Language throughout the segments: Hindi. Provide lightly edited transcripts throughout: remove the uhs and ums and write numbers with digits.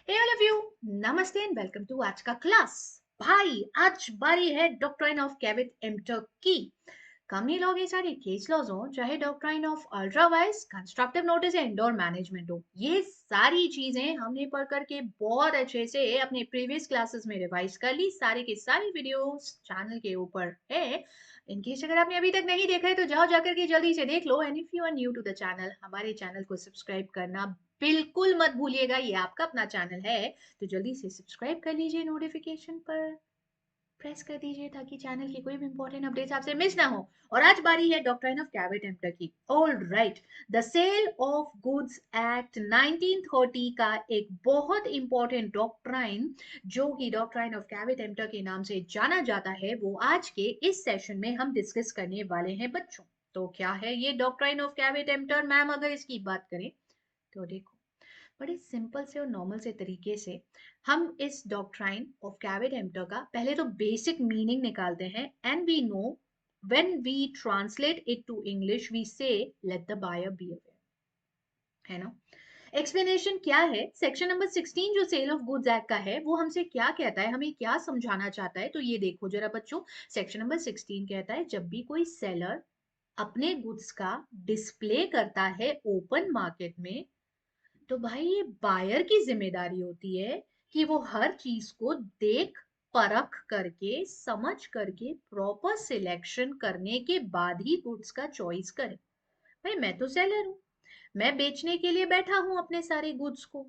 हे ऑल ऑफ यू, नमस्ते एंड वेलकम टू आज का क्लास। भाई आज बारी है डॉक्ट्राइन ऑफ कैविट एम्प्टर की। कंपनी लॉ ये सारे केस लॉज हो, चाहे doctrine of ultra wise constructive notice या इंडोर मैनेजमेंट हो, ये सारी चीजें हमने पढ़ करके बहुत अच्छे से अपने प्रीवियस क्लासेस में रिवाइज कर ली। सारे के सारे वीडियोस चैनल के ऊपर है। इनकेस अगर आपने अभी तक नहीं देखा है तो जाओ जाकर के जल्दी से देख लो। And if you are new to the channel, हमारे चैनल को सब्सक्राइब करना बिल्कुल मत भूलिएगा, ये आपका अपना चैनल है। तो जल्दी से सब्सक्राइब कर लीजिए, नोटिफिकेशन पर प्रेस कर दीजिए ताकि चैनल की कोई भी इंपॉर्टेंट अपडेट्स आपसे मिस ना हो। और आज बारी है डॉक्ट्राइन ऑफ कैविट एम्प्टर की। All right, the sale of goods act 1930 का एक बहुत इंपॉर्टेंट डॉक्ट्राइन जो कि डॉक्ट्राइन ऑफ कैविट एम्प्टर के नाम से जाना जाता है, वो आज के इस सेशन में हम डिस्कस करने वाले हैं बच्चों। तो क्या है ये doctrine of caveat emptor ma'am, अगर इसकी बात करें तो देखो, बड़े सिंपल से और नॉर्मल से तरीके से हम इस डॉक्ट्राइन ऑफ कैविट एम्प्टर का पहले तो बेसिक मीनिंग निकालते हैं। And we know when we translate it to English we say let the buyer be aware, है ना। एक्सप्लेनेशन क्या है, सेक्शन नंबर 16 जो सेल ऑफ गुड्स एक्ट का है वो हमसे क्या कहता है, हमें क्या समझाना चाहता है। तो ये देखो जरा बच्चों, सेक्शन नंबर 16 कहता है जब भी कोई सेलर अपने गुड्स का डिस्प्ले करता है ओपन मार्केट में, तो भाई ये बायर की जिम्मेदारी होती है कि वो हर चीज को देख परख करके समझ करके प्रॉपर सिलेक्शन करने के बाद ही गुड्स का चॉइस करे। भाई मैं तो सेलर हूँ, मैं बेचने के लिए बैठा हूं अपने सारे गुड्स को।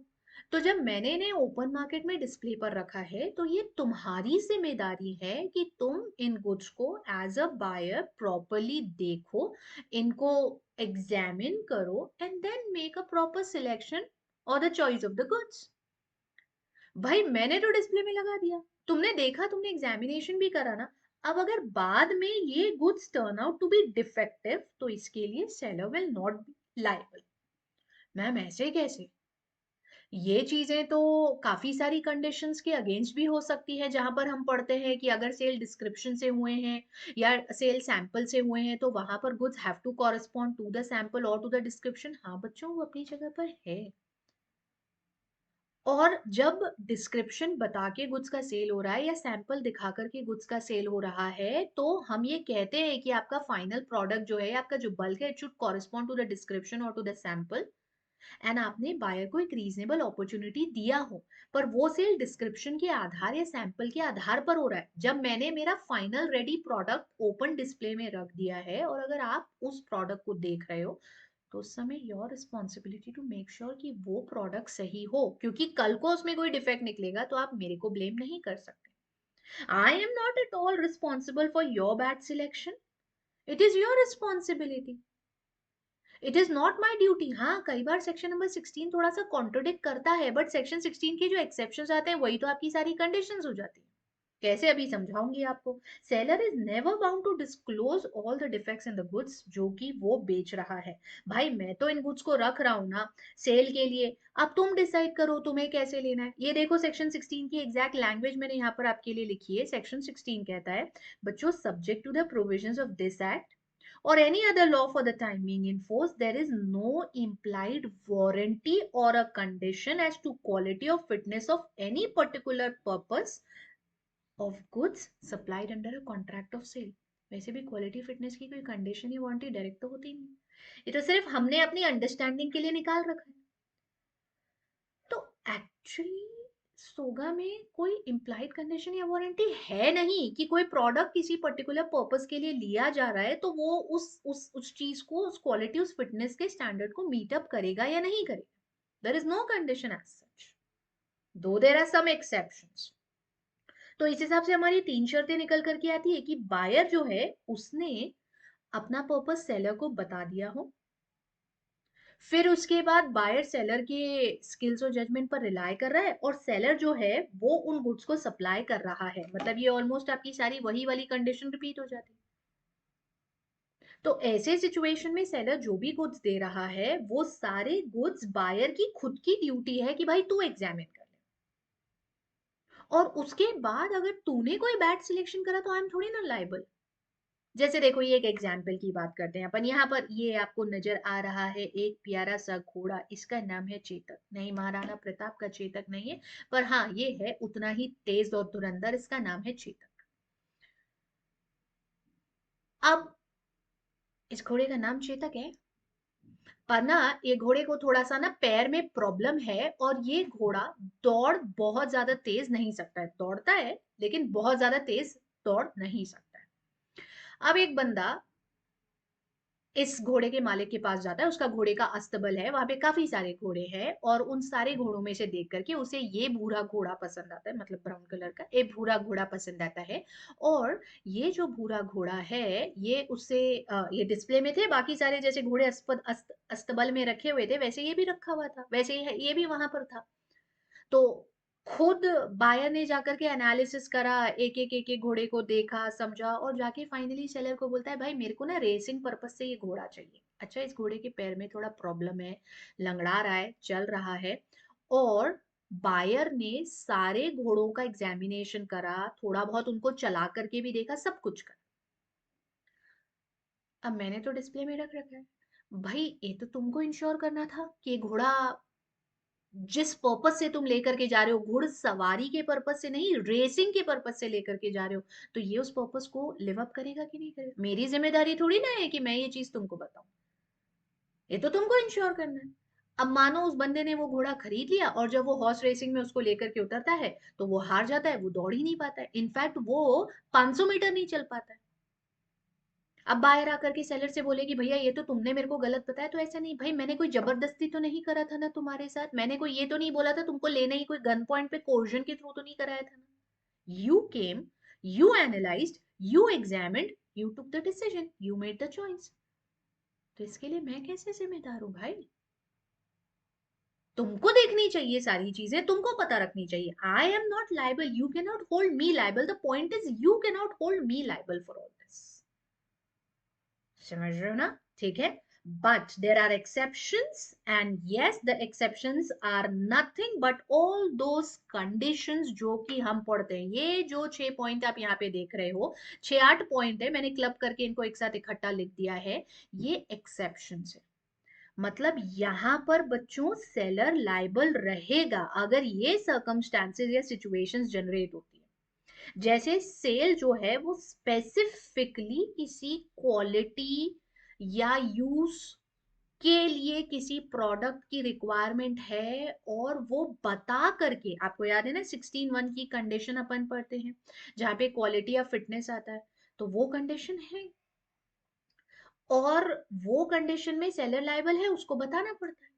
तो जब मैंने इन्हें ओपन मार्केट में डिस्प्ले पर रखा है तो ये तुम्हारी जिम्मेदारी है कि तुम इन गुड्स को एज अ बायर प्रॉपरली देखो, इनको एग्जामिन करो and then make a proper selection और the choice of the goods. भाई मैंने तो डिस्प्ले में लगा दिया, तुमने देखा, तुमने एग्जामिनेशन भी करा ना। अब अगर बाद में ये goods turn out to be defective तो इसके लिए seller will not be liable. Ma'am ऐसे कैसे? ये चीजें तो काफी सारी कंडीशंस के अगेंस्ट भी हो सकती है, जहां पर हम पढ़ते हैं कि अगर सेल डिस्क्रिप्शन से हुए हैं या सेल सैंपल से हुए हैं तो वहां पर goods have to correspond to the sample और टू द डिस्क्रिप्शन। हाँ बच्चों, वो अपनी जगह पर है। और जब डिस्क्रिप्शन बता के गुड्स का सेल हो रहा है या सैंपल दिखा करके गुड्स का सेल हो रहा है तो हम ये कहते हैं कि आपका फाइनल प्रोडक्ट जो है, आपका जो बल्क है, it should correspond to the description और टू द सैंपल। एंड आपने बायर को एक रीजनेबल अपॉर्चुनिटी दिया हो, पर वो सेल डिस्क्रिप्शन के आधार या सैंपल के आधार पर हो रहा है। जब मैंने मेरा final ready product open display में रख दिया है और अगर आप उस प्रोडक्ट को देख रहे हो तो उस समय your responsibility to make sure कि वो प्रोडक्ट सही हो, क्योंकि कल को उसमें कोई डिफेक्ट निकलेगा तो आप मेरे को ब्लेम नहीं कर सकते। आई am not at all responsible for your bad selection, it is your responsibility, it is not my duty. हाँ कई बार सेक्शन नंबर 16 थोड़ा सा कॉन्ट्रोडिक्ट करता है, बट सेक्शन 16 के जो एक्सेप्शन आते हैं वही तो आपकी सारी कंडीशंस हो जाती है। कैसे, अभी समझाऊंगी आपको। Seller is never bound to disclose all the defects in the goods जो कि वो बेच रहा है। भाई मैं तो इन गुड्स को रख रहा हूं ना सेल के लिए, अब तुम डिसाइड करो तुम्हें कैसे लेना है। ये देखो सेक्शन 16 की एग्जैक्ट लैंग्वेज मैंने यहाँ पर आपके लिए लिखी है। सेक्शन 16 कहता है बच्चों, subject to the provisions of this act or any other law for the time being in force, there is no implied warranty or a condition as to quality or fitness of any particular purpose of goods supplied under a contract of sale। वैसे भी क्वालिटी फिटनेस की कोई कंडीशन या वारंटी डायरेक्ट तो होती नहीं, ये तो सिर्फ हमने अपनी अंडरस्टैंडिंग के लिए निकाल रखा है। तो एक्चुअली सोगा में कोई इम्प्लाइड कंडीशन या वारंटी है नहीं कि कोई प्रोडक्ट किसी पर्टिकुलर पर्पस के लिए लिया जा रहा है तो वो उस चीज को, उस क्वालिटी, उस फिटनेस के स्टैंडर्ड को मीट अप करेगा या नहीं करेगा। There is no condition as such, though there are some exceptions. तो इस हिसाब से हमारी तीन शर्तें निकल करके आती है कि बायर जो है उसने अपना पर्पस सेलर को बता दिया हो, फिर उसके बाद बायर सेलर के स्किल्स और जजमेंट पर रिलाई कर रहा है और सेलर जो है वो उन गुड्स को सप्लाई कर रहा है। मतलब ये ऑलमोस्ट आपकी सारी वही वाली कंडीशन रिपीट हो जाती है। तो ऐसे सिचुएशन में सेलर जो भी गुड्स दे रहा है वो सारे गुड्स बायर की खुद की ड्यूटी है कि भाई तू एग्जामिन कर ले, और उसके बाद अगर तूने कोई बैड सिलेक्शन करा तो आई एम थोड़ी ना लाइबल। जैसे देखो ये एक एग्जाम्पल की बात करते हैं अपन, यहाँ पर ये आपको नजर आ रहा है एक प्यारा सा घोड़ा, इसका नाम है चेतक। नहीं, महाराणा प्रताप का चेतक नहीं है, पर हाँ ये है उतना ही तेज और धुरंधर, इसका नाम है चेतक। अब इस घोड़े का नाम चेतक है, पर ना ये घोड़े को थोड़ा सा ना पैर में प्रॉब्लम है, और ये घोड़ा दौड़ बहुत ज्यादा तेज नहीं सकता है, दौड़ता है लेकिन बहुत ज्यादा तेज दौड़ नहीं सकता है। अब एक बंदा इस घोड़े के मालिक के पास जाता है, उसका घोड़े का अस्तबल है, वहां पे काफी सारे घोड़े हैं, और उन सारे घोड़ों में से देख करके उसे ये भूरा घोड़ा पसंद आता है, मतलब ब्राउन कलर का एक भूरा घोड़ा पसंद आता है। और ये जो भूरा घोड़ा है, ये उससे ये डिस्प्ले में थे, बाकी सारे जैसे घोड़े अस्तबल में रखे हुए थे वैसे ये भी रखा हुआ था, वैसे ये भी वहां पर था। तो खुद बायर ने जाकर के एनालिसिस करा, एक एक घोड़े को देखा समझा, और जाके फाइनली सेलर को बोलता है भाई मेरे को ना रेसिंग पर्पस से ये घोड़ा चाहिए। अच्छा, इस घोड़े के पैर में थोड़ा प्रॉब्लम है, लंगड़ा रहा है, चल रहा है। और बायर ने सारे घोड़ों का एग्जामिनेशन करा, थोड़ा बहुत उनको चला करके भी देखा, सब कुछ करा। अब मैंने तो डिस्प्ले में रख रखा है, भाई ये तो तुमको इंश्योर करना था कि ये घोड़ा जिस पर्पस से तुम लेकर के जा रहे हो, घुड़सवारी के पर्पस से नहीं, रेसिंग के पर्पस से लेकर के जा रहे हो, तो ये उस पर्पस को लिव अप करेगा कि नहीं करेगा? मेरी जिम्मेदारी थोड़ी ना है कि मैं ये चीज तुमको बताऊं, ये तो तुमको इंश्योर करना है। अब मानो उस बंदे ने वो घोड़ा खरीद लिया, और जब वो हॉर्स रेसिंग में उसको लेकर के उतरता है तो वो हार जाता है, वो दौड़ ही नहीं पाता है, इनफैक्ट वो 500 मीटर नहीं चल पाता है। अब बाहर आकर के सेलर से बोले कि भैया ये तो तुमने मेरे को गलत बताया, तो ऐसा नहीं भाई, मैंने कोई जबरदस्ती तो नहीं करा था ना तुम्हारे साथ, मैंने कोई ये तो नहीं बोला था तुमको लेना ही, कोई गन पॉइंट पे कोर्जन के थ्रू तो नहीं कराया था ना। You came, you analysed, you examined, you took the decision, you made the choice. तो इसके लिए मैं कैसे जिम्मेदार हूँ भाई? तुमको देखनी चाहिए सारी चीजें, तुमको पता रखनी चाहिए। I am not liable, you can not hold me liable, the point is you can not hold me liable for all this. समझ रहे हो ना? ठीक है, but there are exceptions, and yes the exceptions are nothing but all those conditions जो कि हम पढ़ते हैं। ये जो 6 पॉइंट आप यहाँ पे देख रहे हो, 6-8 पॉइंट है, मैंने क्लब करके इनको एक साथ इकट्ठा लिख दिया है, ये एक्सेप्शंस है। मतलब यहाँ पर बच्चों सेलर लाइबल रहेगा अगर ये सर्कमस्टांसेस या सिचुएशंस जनरेट होती है। जैसे सेल जो है वो स्पेसिफिकली किसी क्वालिटी या यूज के लिए किसी प्रोडक्ट की रिक्वायरमेंट है, और वो बता करके, आपको याद है ना 16(1) की कंडीशन अपन पढ़ते हैं जहां पे क्वालिटी या फिटनेस आता है, तो वो कंडीशन है, और वो कंडीशन में सेलर लाइबल है, उसको बताना पड़ता है।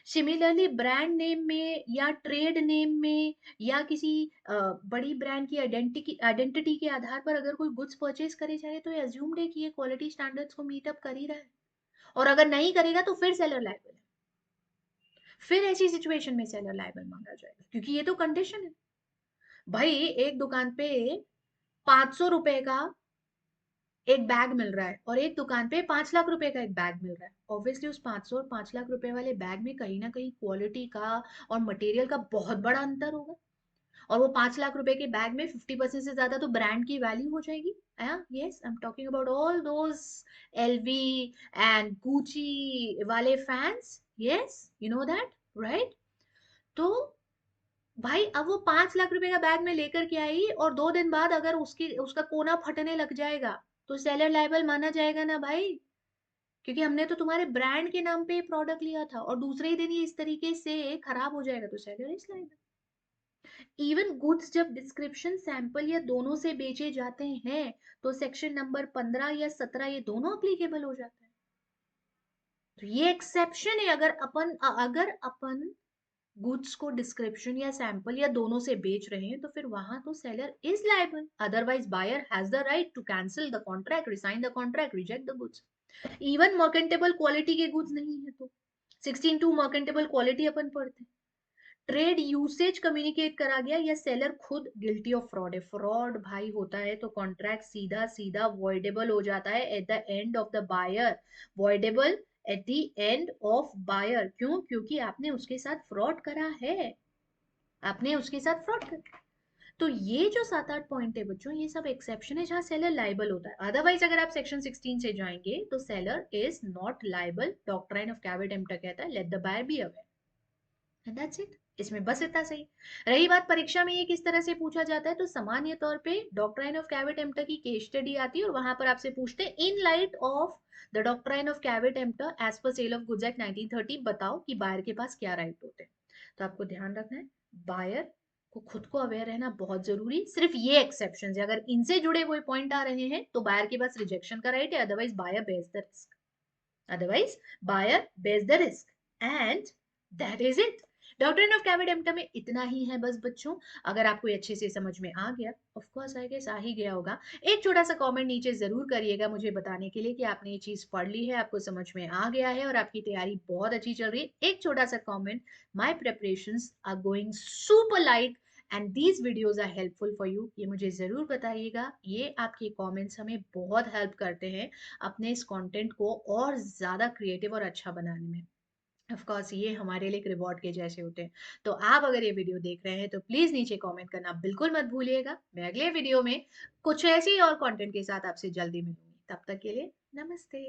सिमिलरली ब्रांड नेम में या ट्रेड नेम में या किसी बड़ी ब्रांड की आइडेंटिटी के आधार पर अगर कोई गुड्स परचेज करे जा रहे, तो ये अज्यूम्ड है कि ये क्वालिटी स्टैंडर्ड्स को मीट अप कर ही रहा है, और अगर नहीं करेगा तो फिर सेलर लायबल है, फिर ऐसी सिचुएशन में सेलर लायबल मांगा जाएगा, क्योंकि ये तो कंडीशन है। भाई एक दुकान पे 500 रुपए का एक बैग मिल रहा है, और एक दुकान पे 5 लाख रुपए का एक बैग मिल रहा है, ऑब्वियसली उस 500 और 5 लाख रुपए वाले बैग में कहीं ना कहीं क्वालिटी का और मटेरियल का बहुत बड़ा अंतर होगा, और वो 5 लाख रुपए के बैग में 50% से ज्यादा तो ब्रांड की वैल्यू हो जाएगी। Yes, I am talking about all those LV and Gucci वाले fans, yes you know that, right? तो भाई अब वो 5 लाख रुपए का बैग में लेकर के आई, और 2 दिन बाद अगर उसका कोना फटने लग जाएगा, तो सेलर लाइबल माना जाएगा ना भाई, क्योंकि हमने तो तुम्हारे ब्रांड के नाम पे प्रोडक्ट लिया था, और दूसरे ही दिन ये इस तरीके से खराब हो जाएगा, तो seller is liable. Even goods जब डिस्क्रिप्शन सैंपल या दोनों से बेचे जाते हैं, तो सेक्शन नंबर 15 या 17 ये दोनों अप्लीकेबल हो जाता है। तो ये एक्सेप्शन है, अगर अपन गुड्स को डिस्क्रिप्शन या सैंपल या दोनों से बेच रहे हैं, तो फिर वहां तो seller is liable, otherwise buyer has the right to cancel the contract, rescind the contract, reject the goods. Even merchantable quality के गुड्स नहीं है तो 16(2) मर्केंटेबल क्वालिटी अपन पढ़ते हैं। ट्रेड यूसेज कम्युनिकेट करा गया, या सेलर खुद गिल्टी ऑफ फ्रॉड है, फ्रॉड भाई होता है तो कॉन्ट्रैक्ट सीधा सीधा वॉइडेबल हो जाता है at the end of the buyer, voidable at the end of buyer. क्यों? क्योंकि आपने उसके साथ फ्रॉड करा है, आपने उसके साथ फ्रॉड करा। तो ये जो 7-8 पॉइंट है बच्चों, ये सब एक्सेप्शन है जहां सेलर लाइबल होता है। अदरवाइज अगर आप सेक्शन 16 से जाएंगे तो seller is not liable, doctrine of caveat emptor कहता है let the buyer be aware, and that's it. इसमें बस इतना सही। रही बात परीक्षा में ये किस तरह से पूछा जाता है, तो सामान्य तौर पे डॉक्ट्राइन ऑफ कैविट एम्प्टर की केस स्टडी आती है और वहां पर आपसे पूछते हैं in light of the doctrine of caveat emptor as per sale of goods act 1930 बताओ कि बायर के पास क्या राइट होते हैं। तो आपको ध्यान रखना है, बायर को खुद को अवेयर रहना बहुत जरूरी। सिर्फ ये एक्सेप्शन है, अगर इनसे जुड़े हुए पॉइंट आ रहे हैं तो बायर के पास रिजेक्शन का राइट है, otherwise buyer bears the risk, otherwise buyer bears the risk, and that is it। Doctrine of caveat emptor में इतना ही है बस बच्चों। अगर आपको ये अच्छे से समझ में आ गया, ऑफ कोर्स आई गेस आ ही गया होगा, एक छोटा सा कमेंट नीचे जरूर करिएगा मुझे बताने के लिए कि आपने ये चीज पढ़ ली है, आपको समझ में आ गया है और आपकी तैयारी बहुत अच्छी चल रही है। एक छोटा सा comment, my preparations are going super like and these videos are helpful for you, ये मुझे जरूर बताइएगा। ये आपके कमेंट्स हमें बहुत हेल्प करते हैं अपने इस कंटेंट को और ज्यादा क्रिएटिव और अच्छा बनाने में। ऑफ कोर्स ये हमारे लिए एक रिवॉर्ड के जैसे होते हैं। तो आप अगर ये वीडियो देख रहे हैं तो प्लीज नीचे कमेंट करना बिल्कुल मत भूलिएगा। मैं अगले वीडियो में कुछ ऐसी और कंटेंट के साथ आपसे जल्दी मिलूंगी, तब तक के लिए नमस्ते।